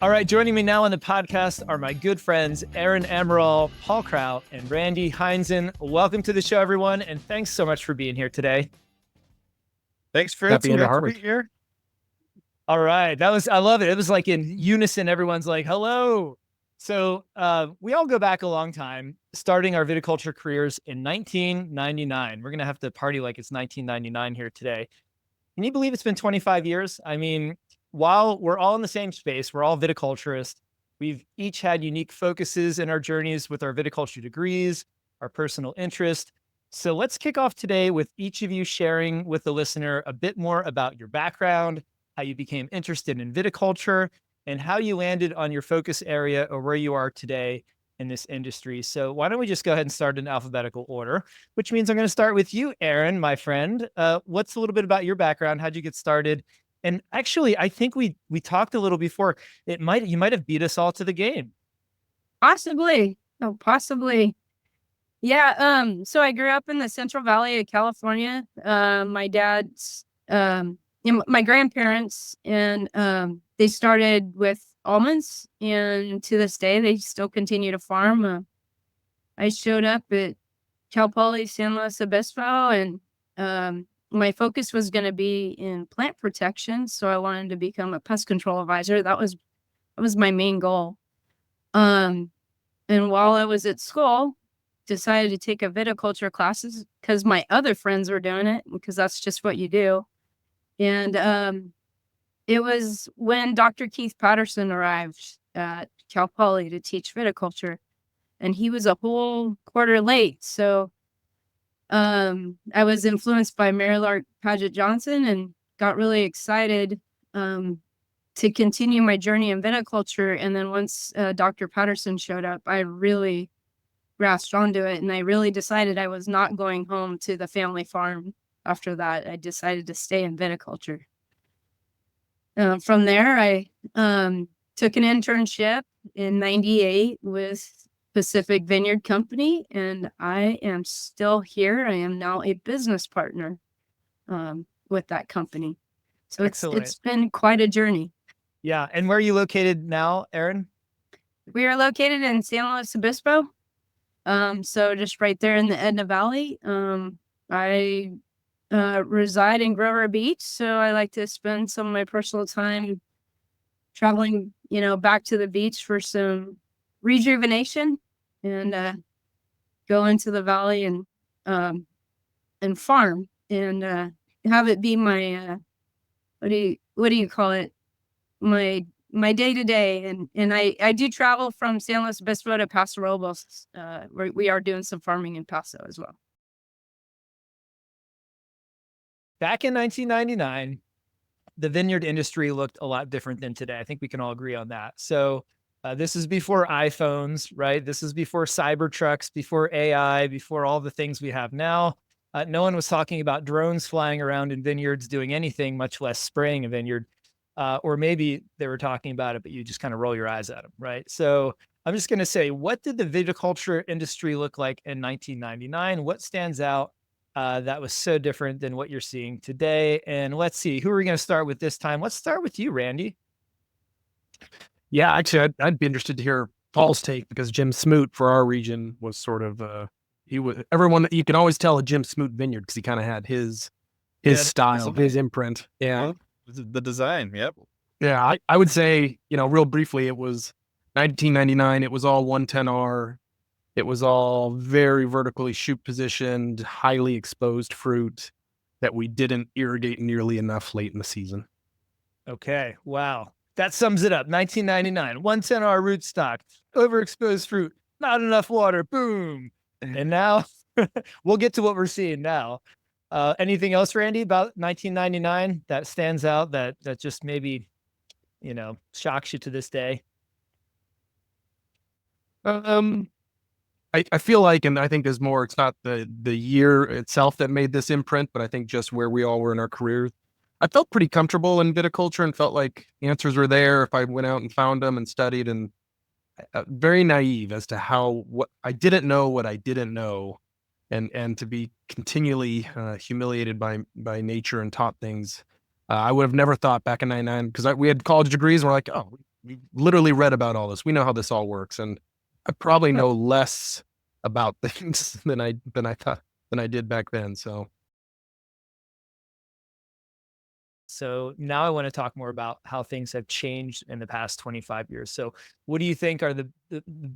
All right, joining me now on the podcast are my good friends, Erin Amaral, Paul Crout, and Randy Heinzen. Welcome to the show, everyone, and thanks so much for being here today. Thanks, Fritz. Happy Great to Harvard. be here. All right, I love it. It was like in unison, everyone's like, hello. So we all go back a long time, starting our viticulture careers in 1999. We're going to have to party like it's 1999 here today. Can you believe it's been 25 years? I mean, while we're all in the same space, we're all viticulturists. We've each had unique focuses in our journeys with our viticulture degrees, our personal interest. So let's kick off today with each of you sharing with the listener a bit more about your background, how you became interested in viticulture, and how you landed on your focus area or where you are today in this industry. So why don't we just go ahead and start in alphabetical order, which means I'm going to start with you, Erin, my friend. What's a little bit about your background? How'd you get started? And actually, I think we talked a little before. You might have beat us all to the game. Possibly. Oh, possibly. Yeah. So I grew up in the Central Valley of California. My dad's, my grandparents, and they started with almonds, and to this day they still continue to farm. I showed up at Cal Poly San Luis Obispo, and my focus was going to be in plant protection, so I wanted to become a pest control advisor. That was my main goal. And while I was at school, decided to take a viticulture classes because my other friends were doing it, because that's just what you do. And it was when Dr. Keith Patterson arrived at Cal Poly to teach viticulture, and he was a whole quarter late. So I was influenced by Mary Lark Paget Johnson and got really excited to continue my journey in viticulture. And then once Dr. Patterson showed up, I really grasped onto it, and I really decided I was not going home to the family farm. After that, I decided to stay in viticulture. From there, I took an internship in '98 with Pacific Vineyard Company, and I am still here. I am now a business partner with that company. So it's been quite a journey. Yeah. And where are you located now, Erin? We are located in San Luis Obispo. So just right there in the Edna Valley. I reside in Grover Beach, so I like to spend some of my personal time traveling, back to the beach for some rejuvenation, and go into the valley and farm, and have it be my what do you call it, my day-to-day. And I do travel from San Luis Obispo to Paso Robles, where we are doing some farming in Paso as well. Back in 1999, the vineyard industry looked a lot different than today. I think we can all agree on that. So this is before iPhones, right? This is before Cybertrucks, before AI, before all the things we have now. No one was talking about drones flying around in vineyards doing anything, much less spraying a vineyard. Or maybe they were talking about it, but you just kind of roll your eyes at them, right? So I'm just going to say, what did the viticulture industry look like in 1999? What stands out that was so different than what you're seeing today? And let's see, who are we going to start with this time? Let's start with you, Randy. Yeah, actually, I'd be interested to hear Paul's take, because Jim Smoot for our region was sort of everyone. You can always tell a Jim Smoot vineyard because he kind of had his style, his imprint. Yeah, well, the design. Yep. Yeah, I would say, real briefly, it was 1999. It was all 110R. It was all very vertically shoot positioned, highly exposed fruit that we didn't irrigate nearly enough late in the season. Okay. Wow. That sums it up. 1999, 110R rootstock, overexposed fruit, not enough water, boom. And now we'll get to what we're seeing now. Anything else, Randy, about 1999 that stands out that just maybe, shocks you to this day? I feel like, and I think there's more, it's not the year itself that made this imprint, but I think just where we all were in our careers. I felt pretty comfortable in viticulture and felt like answers were there if I went out and found them and studied, and very naive as to what I didn't know, and to be continually humiliated by nature and taught things. I would have never thought back in '99, because we had college degrees and we're like, oh, literally read about all this. We know how this all works, and I probably know less about things than I did back then. So now I want to talk more about how things have changed in the past 25 years. So what do you think are the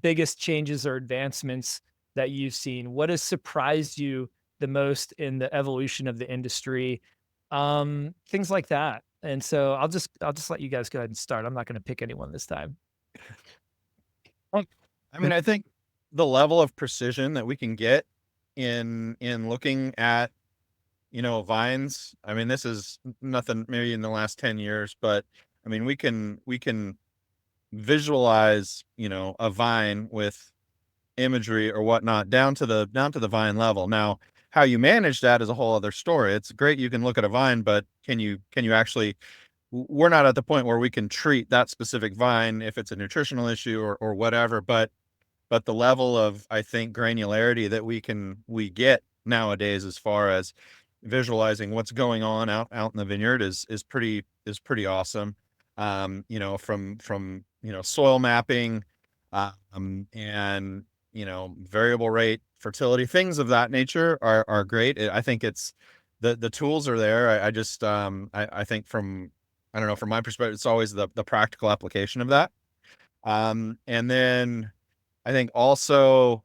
biggest changes or advancements that you've seen? What has surprised you the most in the evolution of the industry? Things like that. And so I'll just let you guys go ahead and start. I'm not going to pick anyone this time. I mean, I think the level of precision that we can get in looking at, vines. I mean, this is nothing maybe in the last 10 years, but I mean, we can visualize, a vine with imagery or whatnot down to the vine level. Now, how you manage that is a whole other story. It's great you can look at a vine, but can you actually, we're not at the point where we can treat that specific vine if it's a nutritional issue or whatever, but the level of, I think, granularity that we get nowadays as far as visualizing what's going on out in the vineyard is pretty awesome. From soil mapping, and variable rate, fertility, things of that nature are great. I think it's the tools are there. I just I think from my perspective, it's always the practical application of that. And then I think also,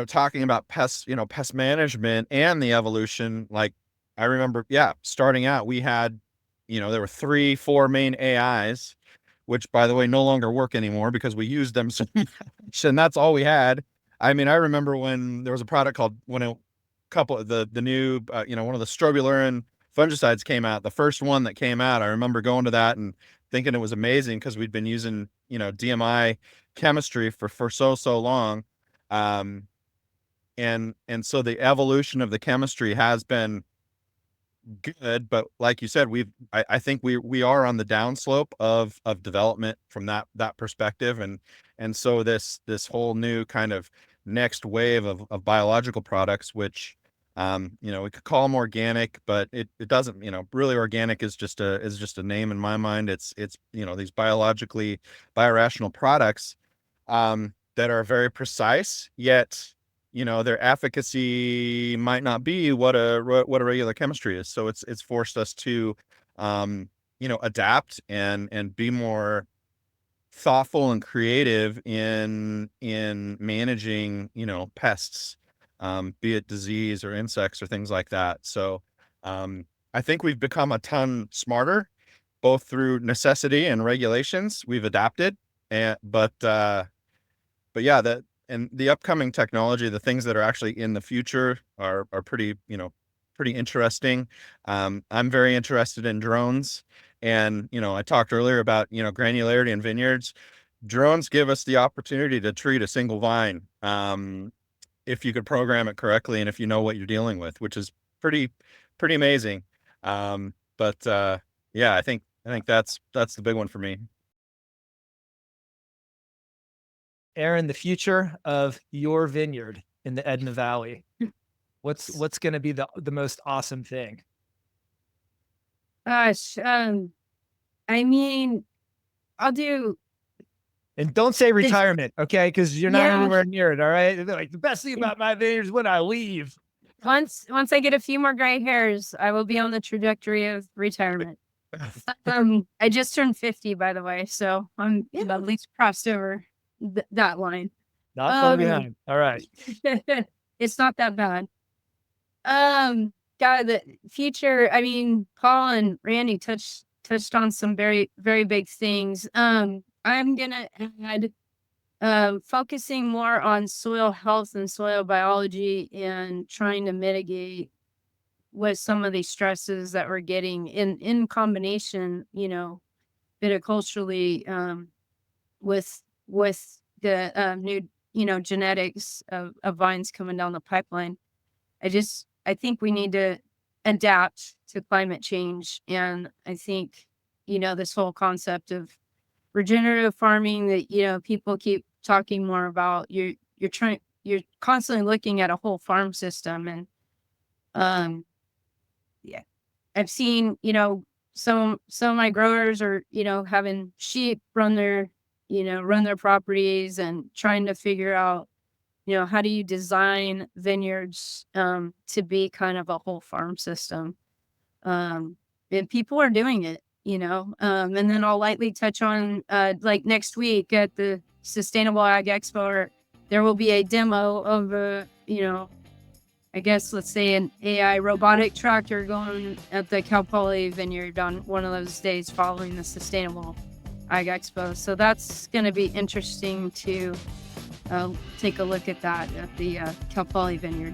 talking about pest management and the evolution, like I remember, starting out, we had, there were 3-4 main AIs, which by the way, no longer work anymore because we used them so much, and that's all we had. I mean, I remember when there was a product called, when a couple of the new, one of the strobilurin fungicides came out, the first one that came out, I remember going to that and thinking it was amazing because we'd been using, DMI chemistry for so long. And so the evolution of the chemistry has been good, but like you said, I think we are on the downslope of development from that perspective. And so this whole new kind of next wave of biological products, which, we could call them organic, but it doesn't, really organic is just a name in my mind. It's, these biorational products, that are very precise, yet, their efficacy might not be what a regular chemistry is. So it's forced us to, adapt and be more thoughtful and creative in managing, pests, be it disease or insects or things like that. So, I think we've become a ton smarter, both through necessity and regulations. We've adapted, but yeah, and the upcoming technology, the things that are actually in the future are pretty, pretty interesting. I'm very interested in drones, and, I talked earlier about, granularity in vineyards. Drones give us the opportunity to treat a single vine, if you could program it correctly and if you know what you're dealing with, which is pretty amazing. But yeah, I think that's the big one for me. Erin, the future of your vineyard in the Edna Valley. What's going to be the most awesome thing? Gosh, I mean, I'll do. And don't say retirement, okay? Because you're not Yeah. anywhere near it. All right. They're like, the best thing about my vineyard is when I leave. Once I get a few more gray hairs, I will be on the trajectory of retirement. I just turned 50, by the way, so I'm at least crossed over that line. Not far behind. All right. It's not that bad. God, the future. I mean, Paul and Randy touched on some very, very big things. I'm gonna add focusing more on soil health and soil biology and trying to mitigate with some of these stresses that we're getting in combination, viticulturally, with the new, genetics of vines coming down the pipeline. I think we need to adapt to climate change. And I think, this whole concept of regenerative farming that, people keep talking more about, you're constantly looking at a whole farm system. And, yeah, I've seen, some of my growers are, having sheep run their properties and trying to figure out, how do you design vineyards to be kind of a whole farm system. And people are doing it, and then I'll lightly touch on like next week at the Sustainable Ag Expo, there will be a demo of a, I guess, let's say an AI robotic tractor going at the Cal Poly Vineyard on one of those days following the Sustainable Ag Expo. So that's going to be interesting to take a look at that at the Cal Poly Vineyard.